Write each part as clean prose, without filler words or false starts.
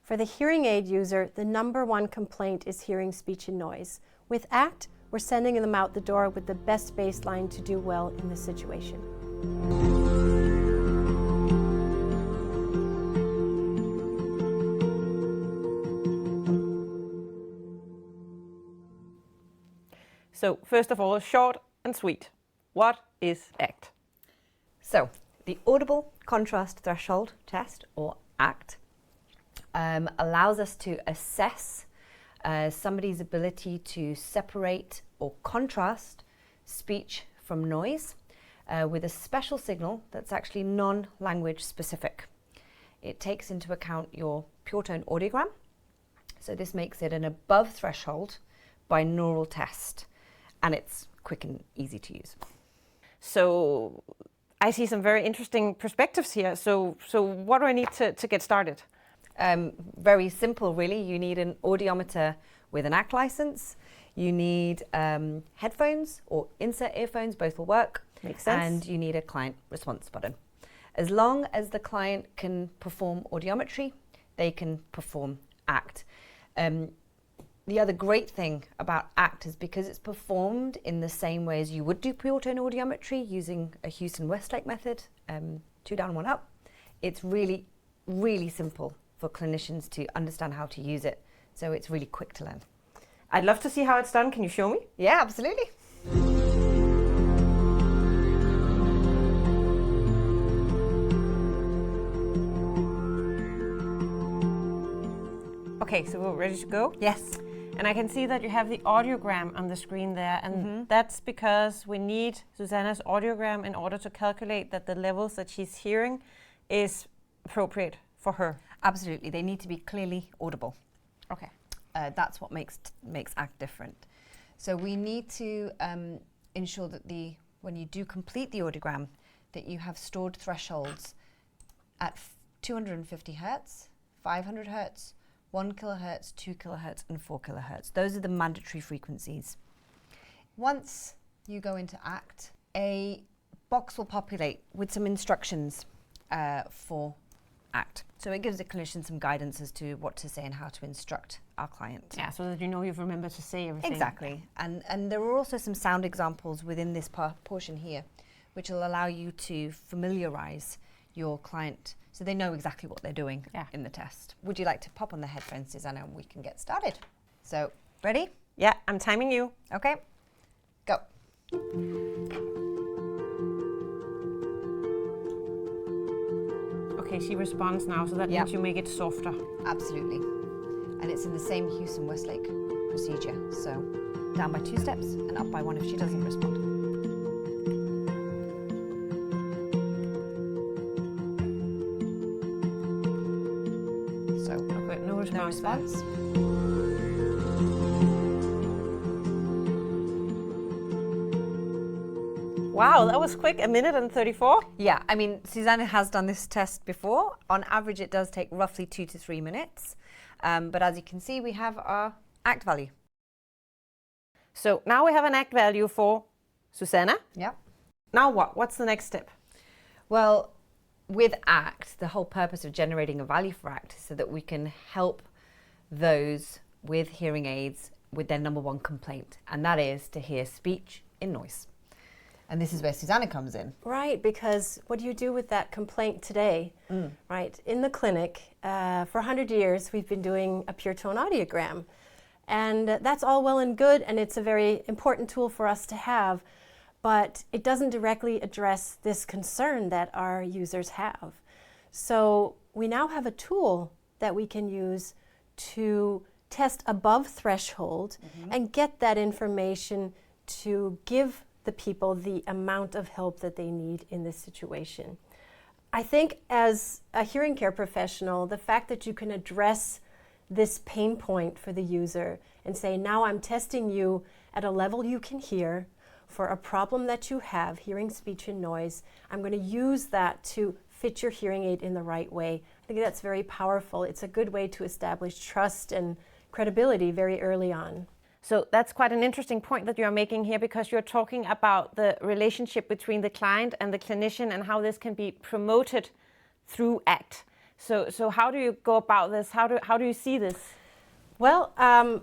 For the hearing aid user, the number one complaint is hearing speech and noise. With ACT, we're sending them out the door with the best baseline to do well in this situation. So first of all, short and sweet. What is ACT? So the Audible Contrast Threshold Test, or ACT, allows us to assess somebody's ability to separate or contrast speech from noise with a special signal that's actually non-language specific. It takes into account your pure tone audiogram, so this makes it an above threshold binaural test, and it's quick and easy to use. So I see some very interesting perspectives here. So what do I need to get started? Very simple, really. You need an audiometer with an ACT license. You need headphones or insert earphones, both will work. Makes sense. And you need a client response button. As long as the client can perform audiometry, they can perform ACT. The other great thing about ACT is because it's performed in the same way as you would do pure tone audiometry using a Houston-Westlake method, 2 down, 1 up. It's really, really simple for clinicians to understand how to use it. So it's really quick to learn. I'd love to see how it's done. Can you show me? Yeah, absolutely. Okay, so we're ready to go? Yes. And I can see that you have the audiogram on the screen there, and that's because we need Susanna's audiogram in order to calculate that the levels that she's hearing is appropriate for her. Absolutely, they need to be clearly audible. Okay. That's what makes ACT different. So we need to ensure that when you do complete the audiogram, that you have stored thresholds at 250 hertz, 500 hertz, 1 kilohertz, 2 kilohertz, and 4 kilohertz. Those are the mandatory frequencies. Once you go into ACT, a box will populate with some instructions for ACT. So it gives the clinician some guidance as to what to say and how to instruct our client. Yeah, so that you know you've remembered to say everything. Exactly. And there are also some sound examples within this portion here, which will allow you to familiarize your client so they know exactly what they're doing in the test. Would you like to pop on the headphones, Susanna, and we can get started? So, ready? Yeah, I'm timing you. Okay, go. Okay, she responds now, so that means you make it softer. Absolutely. And it's in the same Houston-Westlake procedure. So, down by 2 steps and up by 1 if she doesn't respond. No response. Wow, that was quick, 1 minute and 34. Yeah, I mean, Susanna has done this test before. On average, it does take roughly 2 to 3 minutes. But as you can see, we have our ACT value. So now we have an ACT value for Susanna. Yeah. Now what? What's the next step? Well, with ACT, the whole purpose of generating a value for ACT is so that we can help those with hearing aids with their number one complaint, and that is to hear speech in noise. And this is where Susanna comes in. Right, because what do you do with that complaint today? Right, in the clinic, for 100 years, we've been doing a pure tone audiogram. And that's all well and good, and it's a very important tool for us to have, but it doesn't directly address this concern that our users have. So we now have a tool that we can use to test above threshold and get that information to give the people the amount of help that they need in this situation. I think as a hearing care professional, the fact that you can address this pain point for the user and say, now I'm testing you at a level you can hear for a problem that you have, hearing speech and noise. I'm going to use that to fit your hearing aid in the right way. I think that's very powerful. It's a good way to establish trust and credibility very early on. So that's quite an interesting point that you're making here, because you're talking about the relationship between the client and the clinician and how this can be promoted through ACT. So how do you go about this? How do you see this? Well,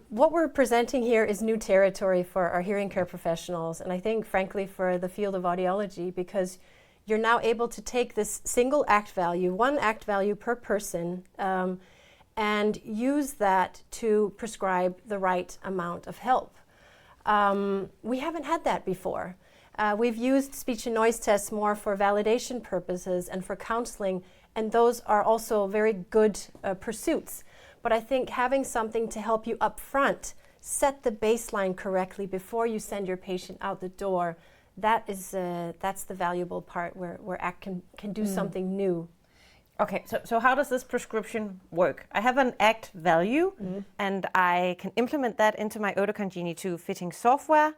what we're presenting here is new territory for our hearing care professionals, and I think, frankly, for the field of audiology, because you're now able to take this single act value, one act value per person, and use that to prescribe the right amount of help. We haven't had that before. We've used speech and noise tests more for validation purposes and for counseling, and those are also very good pursuits. But I think having something to help you up front, set the baseline correctly before you send your patient out the door, that's the valuable part where ACT can do something new. Okay, so how does this prescription work? I have an ACT value, and I can implement that into my Oticon Genie 2 fitting software.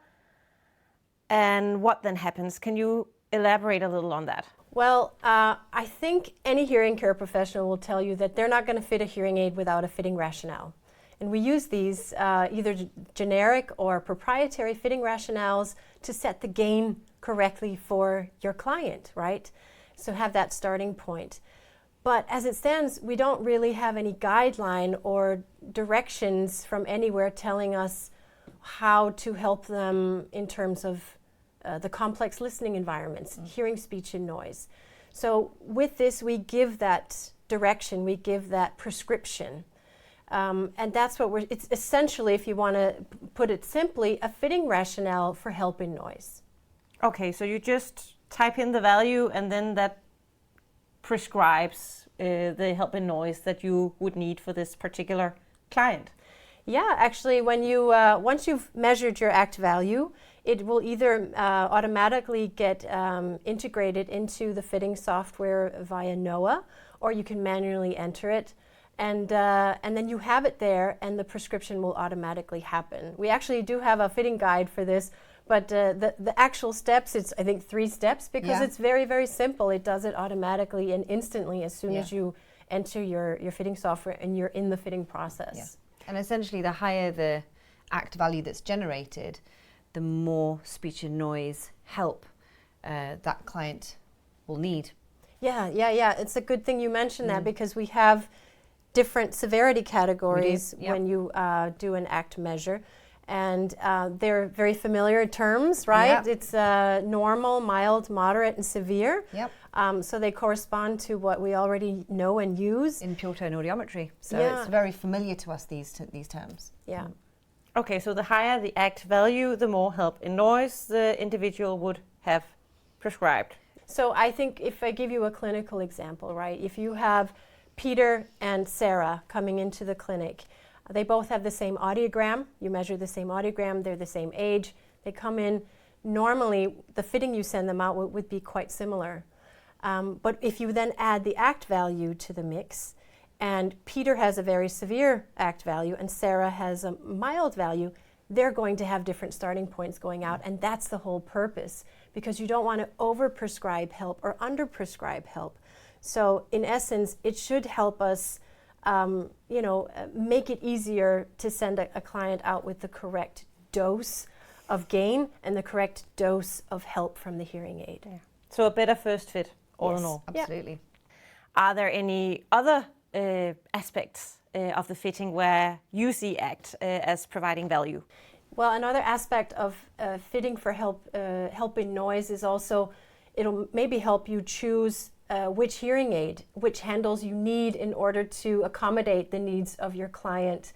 And what then happens? Can you elaborate a little on that? Well, I think any hearing care professional will tell you that they're not going to fit a hearing aid without a fitting rationale. And we use these either generic or proprietary fitting rationales to set the gain correctly for your client, right? So have that starting point. But as it stands, we don't really have any guideline or directions from anywhere telling us how to help them in terms of the complex listening environments, hearing, speech, and noise. So with this, we give that direction, we give that prescription. And that's what it's essentially, if you want to put it simply, a fitting rationale for help in noise. Okay, so you just type in the value and then that prescribes the help in noise that you would need for this particular client. Yeah, actually, when you once you've measured your ACT value, it will either automatically get integrated into the fitting software via NOAA, or you can manually enter it, and then you have it there, and the prescription will automatically happen. We actually do have a fitting guide for this, but the actual steps, it's I think 3 steps, because it's very, very simple. It does it automatically and instantly as soon as you enter your fitting software and you're in the fitting process. Yeah. And essentially, the higher the ACT value that's generated, the more speech and noise help that client will need. Yeah. It's a good thing you mentioned that, because we have different severity categories when you do an ACT measure. And they're very familiar terms, right? Yep. It's normal, mild, moderate, and severe. Yep. So they correspond to what we already know and use. In pure tone audiometry. So it's very familiar to us, these terms. Yeah. Okay, so the higher the ACT value, the more help in noise the individual would have prescribed. So I think if I give you a clinical example, right? If you have Peter and Sarah coming into the clinic, they both have the same audiogram. You measure the same audiogram, they're the same age. They come in, normally the fitting you send them out would be quite similar. But if you then add the ACT value to the mix, and Peter has a very severe ACT value and Sarah has a mild value, they're going to have different starting points going out, and that's the whole purpose, because you don't want to over-prescribe help or under-prescribe help. So in essence, it should help us make it easier to send a client out with the correct dose of gain and the correct dose of help from the hearing aid. Yeah. So a better first fit, all in all. Absolutely. Are there any other aspects of the fitting where you see ACT as providing value? Well, another aspect of fitting for help in noise is also, it'll maybe help you choose which hearing aid, which handles you need in order to accommodate the needs of your client.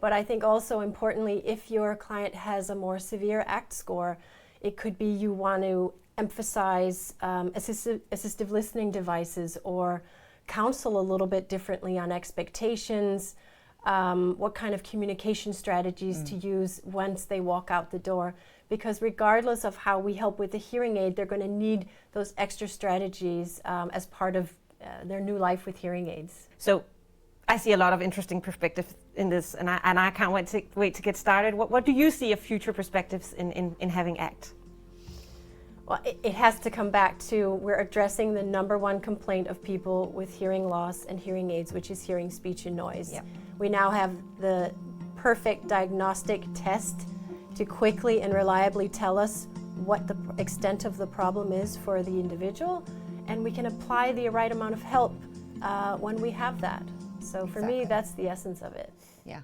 But I think also importantly, if your client has a more severe ACT score, it could be you want to emphasize assistive listening devices or counsel a little bit differently on expectations, what kind of communication strategies to use once they walk out the door. Because regardless of how we help with the hearing aid, they're going to need those extra strategies as part of their new life with hearing aids. So I see a lot of interesting perspectives in this, and I can't wait to get started. What do you see of future perspectives in having ACT? Well, it has to come back to, we're addressing the #1 complaint of people with hearing loss and hearing aids, which is hearing, speech, and noise. Yep. We now have the perfect diagnostic test to quickly and reliably tell us what the extent of the problem is for the individual, and we can apply the right amount of help when we have that. So for me, Exactly. that's the essence of it. Yeah.